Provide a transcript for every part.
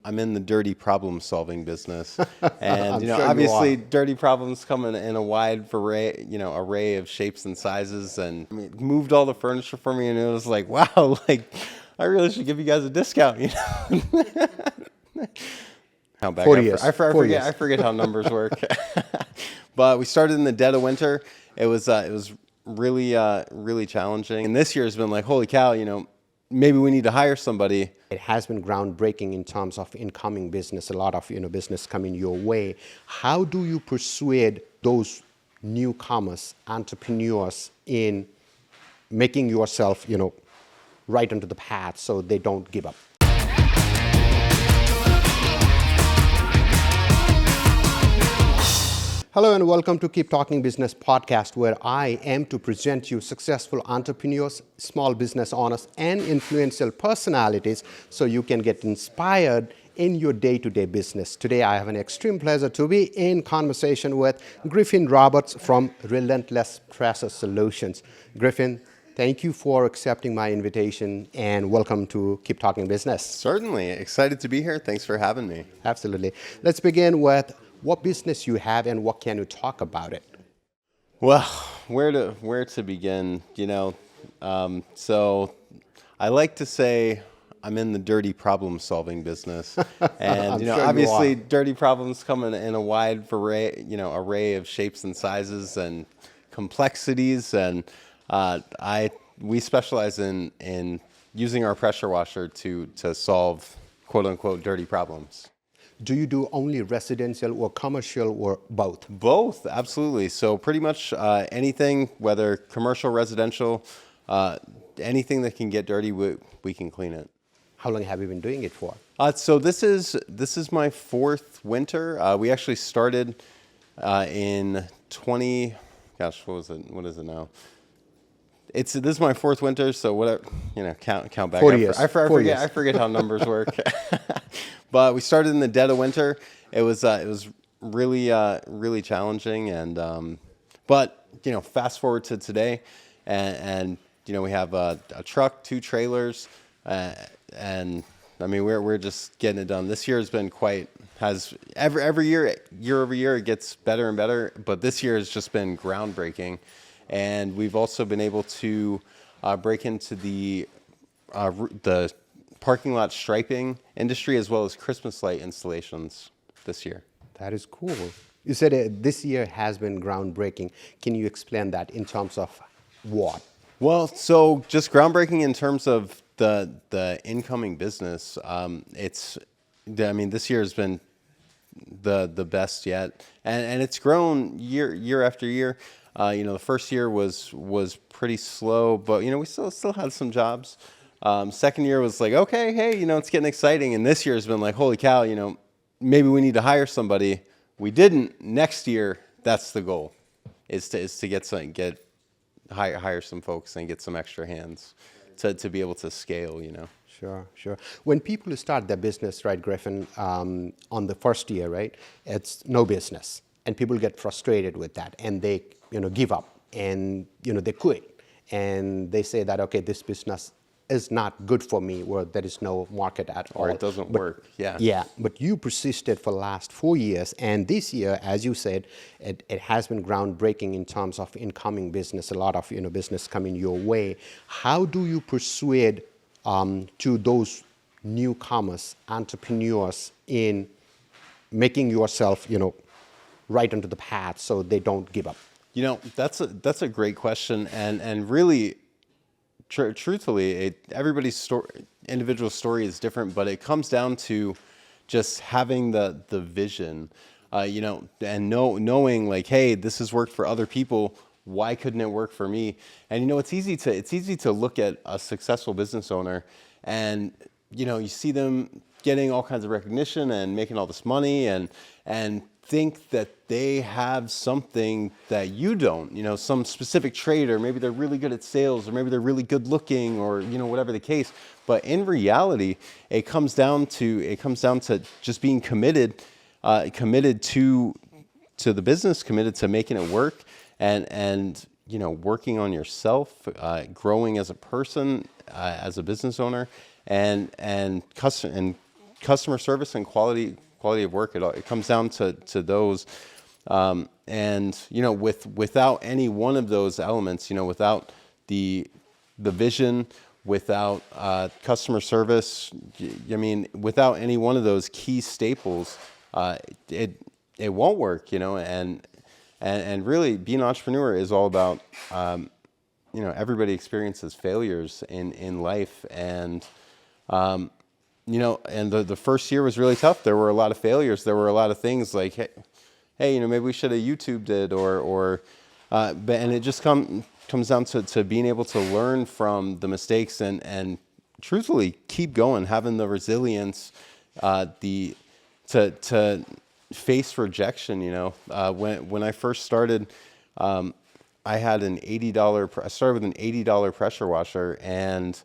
I'm in the dirty problem solving business. And, I'm sure you obviously are. dirty problems come in a wide array of shapes and sizes. And I mean, moved all the furniture for me, and it was like, wow, like I really should give you guys a discount, How back 4 years. 4 I years. forget how numbers work. But we started in the dead of winter. It was really challenging. And this year has been like, holy cow, maybe we need to hire somebody. It has been groundbreaking in terms of incoming business, a lot of business coming your way. How do you persuade those newcomers, entrepreneurs in making yourself, right onto the path so they don't give up? Hello and welcome to Keep Talking Business podcast, where I am to present you successful entrepreneurs, small business owners, and influential personalities so you can get inspired in your day-to-day business. Today, I have an extreme pleasure to be in conversation with Griffin Roberts from Relentless Pressure Solutions. Griffin, thank you for accepting my invitation and welcome to Keep Talking Business. Certainly. Excited to be here. Thanks for having me. Absolutely. Let's begin with what business you have and what can you talk about it? Well, where to begin? So I like to say I'm in the dirty problem solving business, and I'm sure you obviously are. dirty problems come in a wide array of shapes and sizes and complexities, and we specialize in using our pressure washer to solve quote unquote dirty problems. Do you do only residential or commercial or both? Both, absolutely. So pretty much anything, whether commercial, residential, anything that can get dirty, we can clean it. How long have you been doing it for? So this is my fourth winter. We actually started in 20. Gosh, what was it? What is it now? This is my fourth winter. So whatever, count back. 4 years. I 4 years. forget how numbers work. But we started in the dead of winter. It was really challenging, and but fast forward to today, and we have a truck, 2 trailers, and I mean we're just getting it done. This year has been every year over year it gets better and better, but this year has just been groundbreaking, and we've also been able to break into the parking lot striping industry as well as Christmas light installations this year. That is cool. You said this year has been groundbreaking. Can you explain that in terms of what? Well, so just groundbreaking in terms of the incoming business. This year has been the best yet, and it's grown year after year. The first year was pretty slow, but we still had some jobs. Second year was like, okay, hey, it's getting exciting. And this year has been like, holy cow, maybe we need to hire somebody. We didn't. Next year, that's the goal, is to hire some folks and get some extra hands to be able to scale, Sure. When people start their business, right, Griffin, on the first year, right, it's no business. And people get frustrated with that and they, give up and, they quit. And they say that, okay, this business is not good for me, or there is no market at all. Or it doesn't work, yeah. Yeah, but you persisted for the last 4 years, and this year, as you said, it has been groundbreaking in terms of incoming business, a lot of business coming your way. How do you persuade to those newcomers, entrepreneurs, in making yourself, right onto the path so they don't give up? That's a great question, and really, truthfully, everybody's individual story is different, but it comes down to just having the vision, and knowing like, hey, this has worked for other people. Why couldn't it work for me? And it's easy to look at a successful business owner, and you see them getting all kinds of recognition and making all this money, and think that they have something that you don't, some specific trait, or maybe they're really good at sales, or maybe they're really good looking, or whatever the case. But in reality, it comes down to just being committed to the business, committed to making it work, and working on yourself, growing as a person, as a business owner, and customer service and quality of work. It comes down to those. And without any one of those elements, without the vision, without customer service, without any one of those key staples, it won't work. And really, being an entrepreneur is all about everybody experiences failures in life, and and the first year was really tough. There were a lot of failures. There were a lot of things like, hey, maybe we should have YouTubed it, and it just comes down to being able to learn from the mistakes and truthfully keep going, having the resilience, to face rejection. When I first started, I had an $80. I started with an $80 pressure washer, and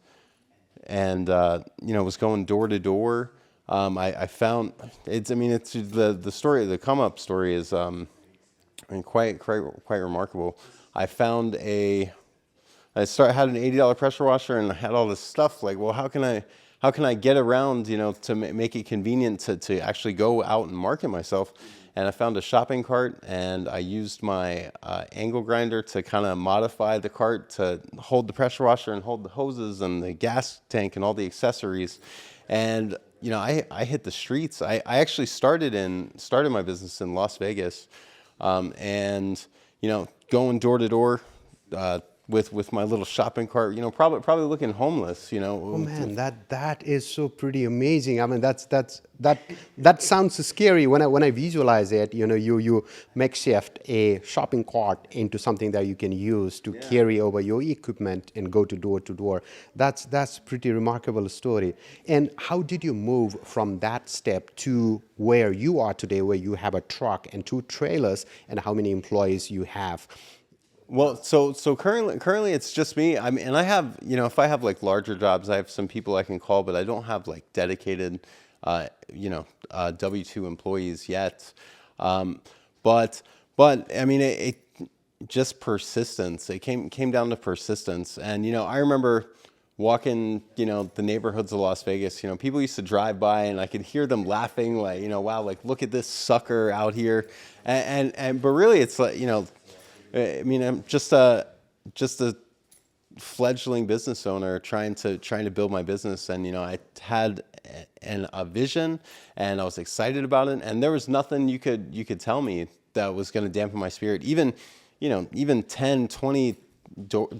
was going door to door. I found it's the story. The come up story is quite remarkable. I found had an $80 pressure washer, and I had all this stuff like, well, how can I get around, to make it convenient to actually go out and market myself? And I found a shopping cart, and I used my angle grinder to kind of modify the cart to hold the pressure washer and hold the hoses and the gas tank and all the accessories. And I hit the streets. I actually started my business in Las Vegas, and going door to door with my little shopping cart, probably looking homeless, Oh man, that is so pretty amazing. I mean, that sounds scary when I visualize it. You makeshift a shopping cart into something that you can use to carry over your equipment and go to door. That's pretty remarkable story. And how did you move from that step to where you are today, where you have a truck and 2 trailers, and how many employees you have? Well, so currently it's just me. And I have, if I have like larger jobs, I have some people I can call, but I don't have like dedicated, W-2 employees yet. But it just persistence. It came down to persistence. And I remember walking, the neighborhoods of Las Vegas. People used to drive by, and I could hear them laughing, like, wow, like look at this sucker out here. But really, it's like, I'm just a fledgling business owner trying to build my business, and I had a vision, and I was excited about it, and there was nothing you could tell me that was going to dampen my spirit. Even 10, 20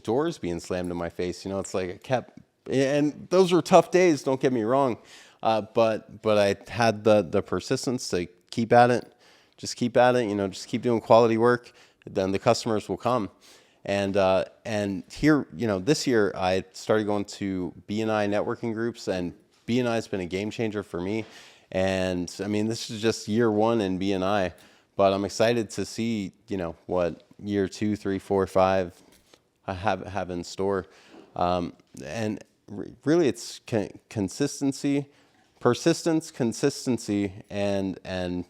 doors being slammed in my face. It's like I kept, and those were tough days. Don't get me wrong, but I had the persistence to keep at it. Just keep at it. Just keep doing quality work. Then the customers will come. And here, this year I started going to B&I networking groups, and B&I has been a game changer for me. And this is just year 1 in B&I, but I'm excited to see, what year 2, 3, 4, 5 I have in store. And really it's consistency, persistence, consistency, and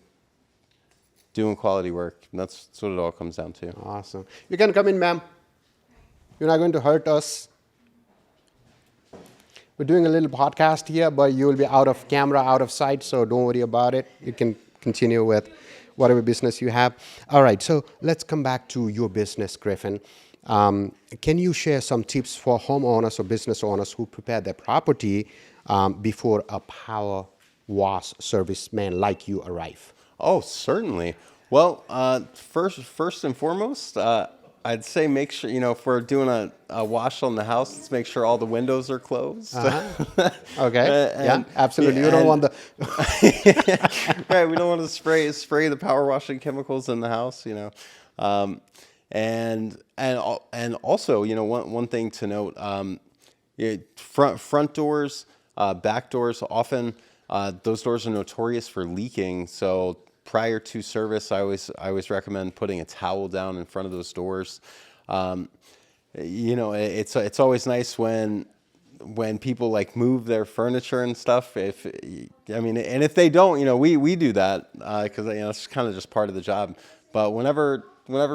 doing quality work. And that's what it all comes down to. Awesome. You can come in, ma'am. You're not going to hurt us. We're doing a little podcast here, but you will be out of camera, out of sight, so don't worry about it. You can continue with whatever business you have. All right, so let's come back to your business, Griffin. Can you share some tips for homeowners or business owners who prepare their property before a power wash service man like you arrive? Oh, certainly. Well, first and foremost, I'd say make sure, if we're doing a wash on the house, let's make sure all the windows are closed. Uh-huh. Okay. Yeah, absolutely. You don't want the... Right, we don't want to spray the power washing chemicals in the house, and also, one thing to note, front doors, back doors, often those doors are notorious for leaking. So prior to service, I always recommend putting a towel down in front of those doors. It's always nice when people like move their furniture and stuff. And if they don't, we do that because it's kind of just part of the job. But whenever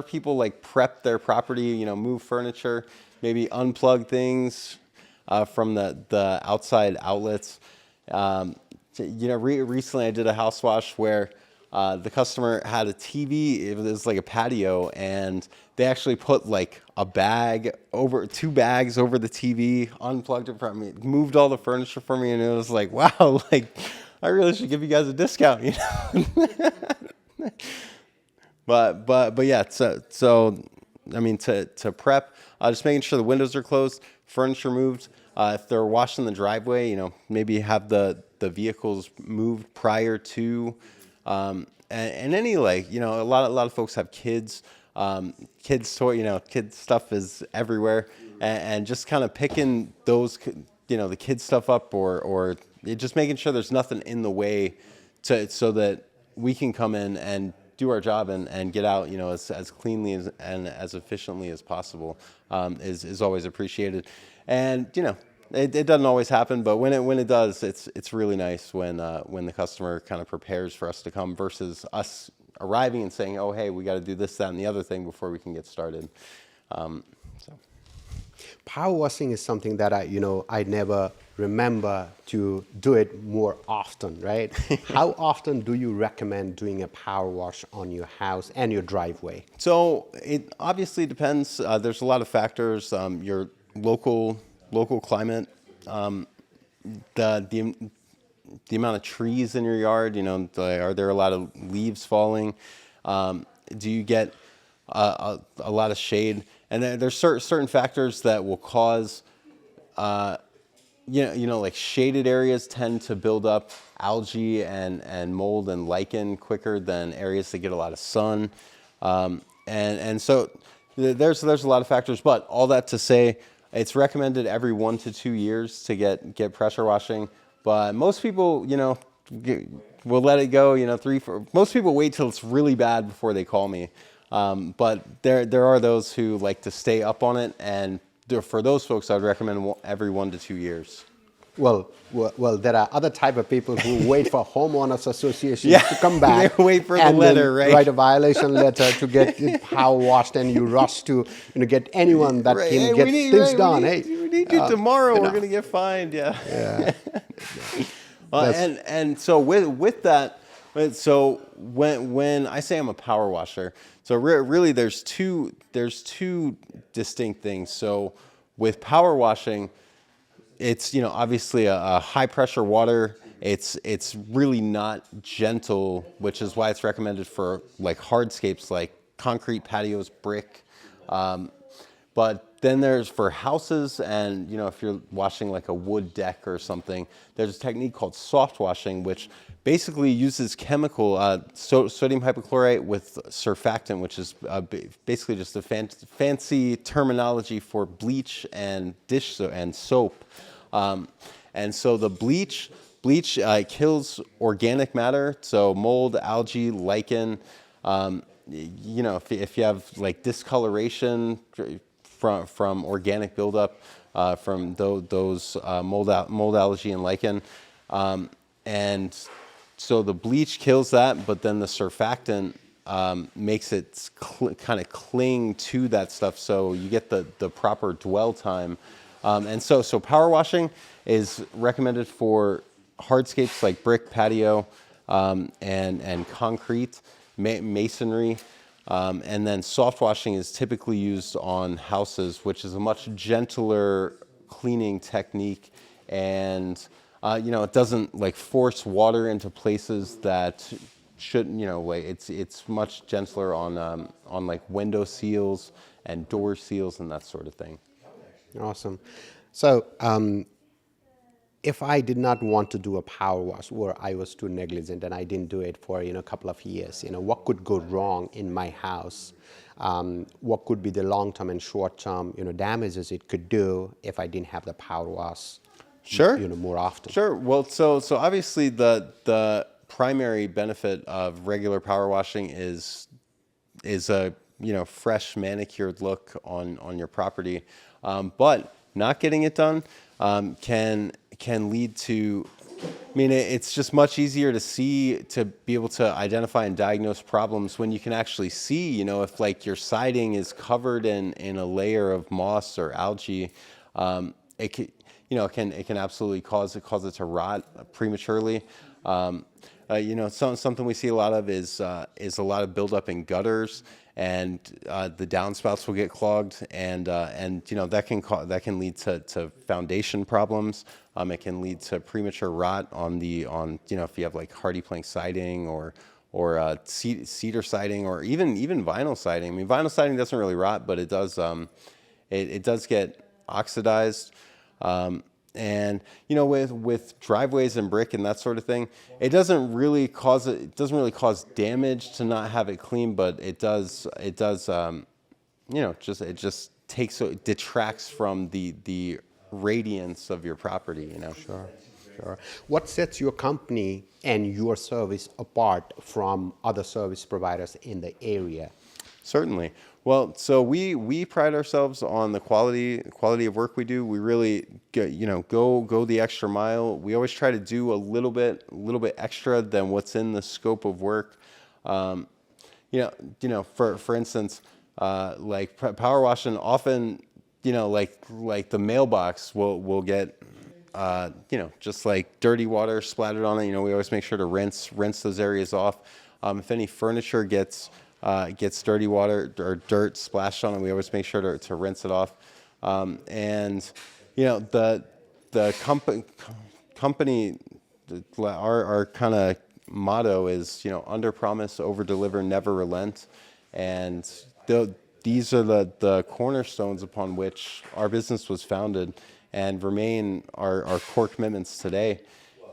people like prep their property, move furniture, maybe unplug things from the outside outlets. recently I did a house wash where the customer had a TV. It was like a patio, and they actually put like two bags over the TV, unplugged it from me, moved all the furniture for me, and it was like, wow, like I really should give you guys a discount, you know. But yeah, so I mean to prep, just making sure the windows are closed, furniture moved. If they're washing the driveway, maybe have the vehicles moved prior to, and any a lot of folks have kids, kids toy, kids stuff is everywhere, and just kind of picking those, the kids stuff up, or just making sure there's nothing in the way so that we can come in and do our job and get out, as cleanly and as efficiently as possible, is always appreciated. And it doesn't always happen, but when it does, it's really nice when the customer kind of prepares for us to come versus us arriving and saying, oh, hey, we got to do this, that, and the other thing before we can get started. Power washing is something that I never remember to do it more often, right? How often do you recommend doing a power wash on your house and your driveway? So it obviously depends. There's a lot of factors. Your local climate, the amount of trees in your yard. Are there a lot of leaves falling? Do you get a lot of shade? And there's certain factors that will cause, like shaded areas tend to build up algae and mold and lichen quicker than areas that get a lot of sun. And so there's a lot of factors, but all that to say, it's recommended every 1 to 2 years to get pressure washing. But most people, will let it go, 3, 4. Most people wait till it's really bad before they call me. But there are those who like to stay up on it, and for those folks, I'd recommend every 1 to 2 years. Well, there are other type of people who wait for homeowners associations to come back. They wait for the and letter, then right? Write a violation letter to get it power washed, and you rush to get anyone that Right. can Hey, get things done. We need you tomorrow. We're going to get fined. Yeah. And so with that, so when I say I'm a power washer, so really there's two distinct things. So with power washing, it's obviously a high pressure water. It's really not gentle, which is why it's recommended for like hardscapes like concrete patios, brick. But then there's for houses, and if you're washing like a wood deck or something, there's a technique called soft washing, which basically uses chemical sodium hypochlorite with surfactant, which is basically just a fancy terminology for bleach and and soap. And so the bleach kills organic matter, so mold, algae, lichen. If you have like discoloration from organic buildup, from those mold, algae, and lichen, and so the bleach kills that, but then the surfactant makes it kind of cling to that stuff, so you get the proper dwell time. And so power washing is recommended for hardscapes like brick, patio, and concrete, masonry. And then soft washing is typically used on houses, which is a much gentler cleaning technique, and it doesn't like force water into places that shouldn't. It's much gentler on like window seals and door seals and that sort of thing. Awesome. So if I did not want to do a power wash, or I was too negligent and I didn't do it for a couple of years, what could go wrong in my house? What could be the long-term and short-term damages it could do if I didn't have the power wash? Sure. More often. Sure. Well, so obviously the primary benefit of regular power washing is a fresh manicured look on your property, but not getting it done can lead to. I mean, it's just much easier to be able to identify and diagnose problems when you can actually see, if like your siding is covered in a layer of moss or algae, it can absolutely cause it to rot prematurely. Something we see a lot of is a lot of buildup in gutters, and the downspouts will get clogged, and that can lead to foundation problems. It can lead to premature rot on if you have like hardy plank siding or cedar siding, or even vinyl siding. I mean, vinyl siding doesn't really rot, but it does it does get oxidized. And with driveways and brick and that sort of thing, it doesn't really cause damage to not have it clean, but it detracts from the radiance of your property. Sure, sure. What sets your company and your service apart from other service providers in the area? Certainly. Well, so we pride ourselves on the quality of work we do. We really go the extra mile. We always try to do a little bit extra than what's in the scope of work. For instance, like power washing, often like the mailbox will get just like dirty water splattered on it. We always make sure to rinse those areas off. If any furniture gets dirty water or dirt splashed on it, we always make sure to rinse it off. And the company, our kind of motto is under promise, over deliver, never relent. And these are the cornerstones upon which our business was founded and remain our core commitments today.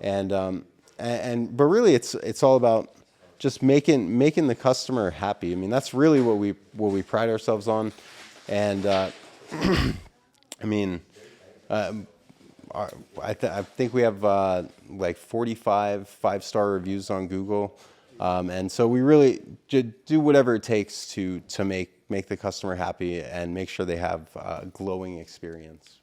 But really it's all about just making the customer happy. I mean, that's really what we pride ourselves on. And I think we have like 45 5-star reviews on Google, and so we really do whatever it takes to make the customer happy and make sure they have a glowing experience.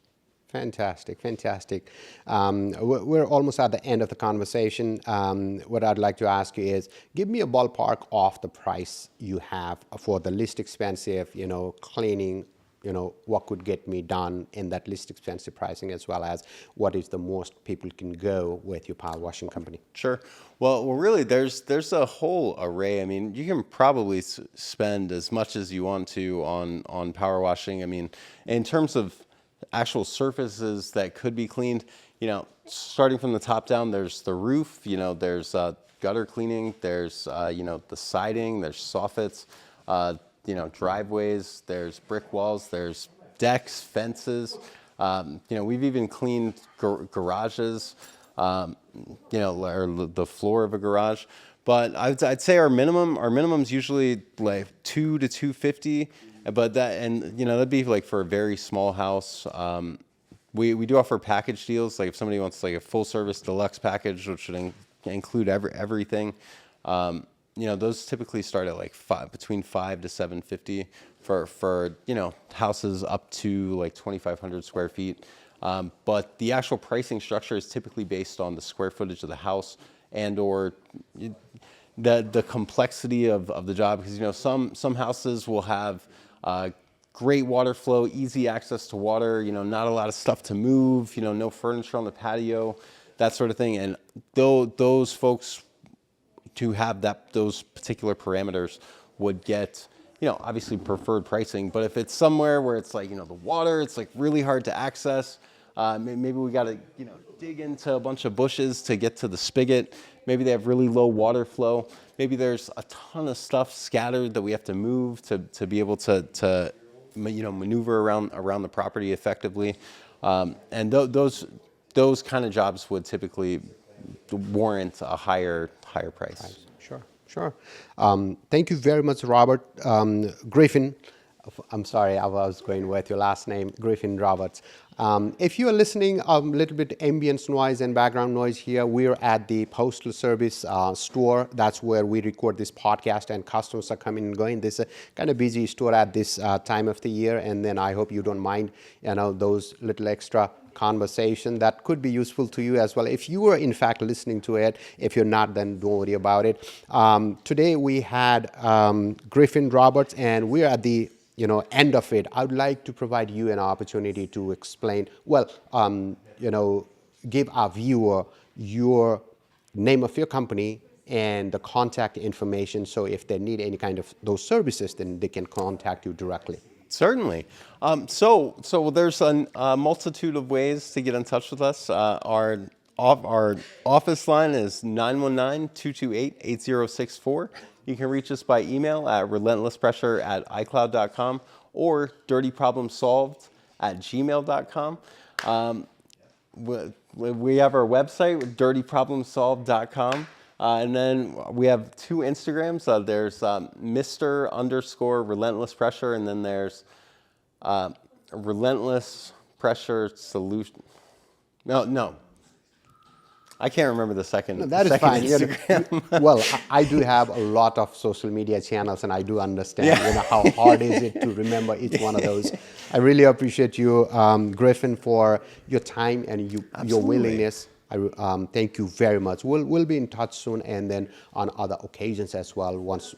Fantastic, fantastic. We're almost at the end of the conversation. What I'd like to ask you is, give me a ballpark of the price you have for the least expensive, cleaning, what could get me done in that least expensive pricing, as well as what is the most people can go with your power washing company? Sure. Well, really, there's a whole array. I mean, you can probably spend as much as you want to on power washing. I mean, in terms of actual surfaces that could be cleaned, starting from the top down, there's the roof, there's gutter cleaning, there's the siding, there's soffits, driveways, there's brick walls, there's decks, fences. We've even cleaned garages, or the floor of a garage. But I'd say our minimum's usually like $200 to $250. But that'd be like for a very small house. We do offer package deals. Like if somebody wants like a full service deluxe package, which would include everything, those typically start at like between $500 to $750 for houses up to like 2,500 square feet. But the actual pricing structure is typically based on the square footage of the house or the complexity of the job, because some houses will have great water flow, easy access to water, not a lot of stuff to move, no furniture on the patio, that sort of thing. And those folks to have those particular parameters would get, obviously preferred pricing. But if it's somewhere where it's like, the water, it's like really hard to access, maybe we got to, dig into a bunch of bushes to get to the spigot. Maybe they have really low water flow. Maybe there's a ton of stuff scattered that we have to move to be able to maneuver around the property effectively. And those kind of jobs would typically warrant a higher price. Sure. Thank you very much, Robert. Griffin, I'm sorry, I was going with your last name, Griffin Roberts. If you are listening a little bit ambience noise and background noise here, we're at the Postal Service store. That's where we record this podcast, and customers are coming and going. This is a kind of busy store at this time of the year, and then I hope you don't mind, those little extra conversation that could be useful to you as well. If you were in fact listening to it, if you're not, then don't worry about it. Today we had Griffin Roberts, and we're at the end of it. I would like to provide you an opportunity to explain, give our viewer your name of your company and the contact information. So if they need any kind of those services, then they can contact you directly. Certainly. So there's a multitude of ways to get in touch with us. Our office line is 919-228-8064. You can reach us by email at relentlesspressure@icloud.com or dirtyproblemsolved@gmail.com. We have our website, dirtyproblemsolved.com. And then we have 2 Instagrams. There's Mr._Relentless Pressure, and then there's Relentless Pressure Solution. No. I can't remember the second. No, that is second fine. Instagram. Well, I do have a lot of social media channels, and I do understand how hard is it to remember each one of those. I really appreciate you, Griffin, for your time and your willingness. Thank you very much. We'll be in touch soon, and then on other occasions as well. Once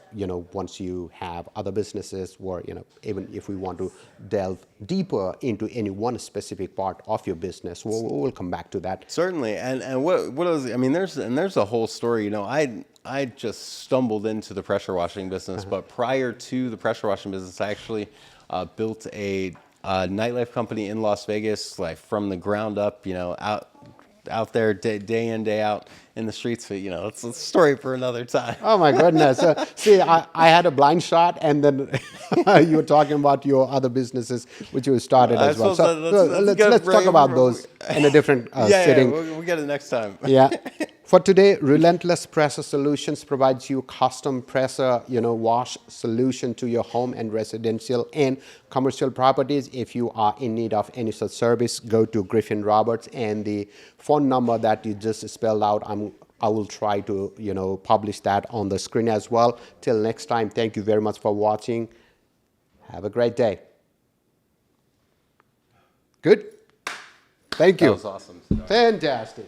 you have other businesses, or even if we want to delve deeper into any one specific part of your business, we'll come back to that. Certainly, and what is? I mean, there's a whole story. I just stumbled into the pressure washing business, but prior to the pressure washing business, I actually built a nightlife company in Las Vegas, like from the ground up. Out there day in, day out in the streets. It's a story for another time. Oh my goodness. See, I had a blind shot, and then you were talking about your other businesses, which you started as well. So let's talk about those in a different setting. We'll get it next time. Yeah. For today, Relentless Pressure Solutions provides you custom pressure, wash solution to your home and residential and commercial properties. If you are in need of any such service, go to Griffin Roberts, and the phone number that you just spelled out, I will try to, publish that on the screen as well. Till next time, thank you very much for watching. Have a great day. Good? Thank you. That was awesome. Fantastic.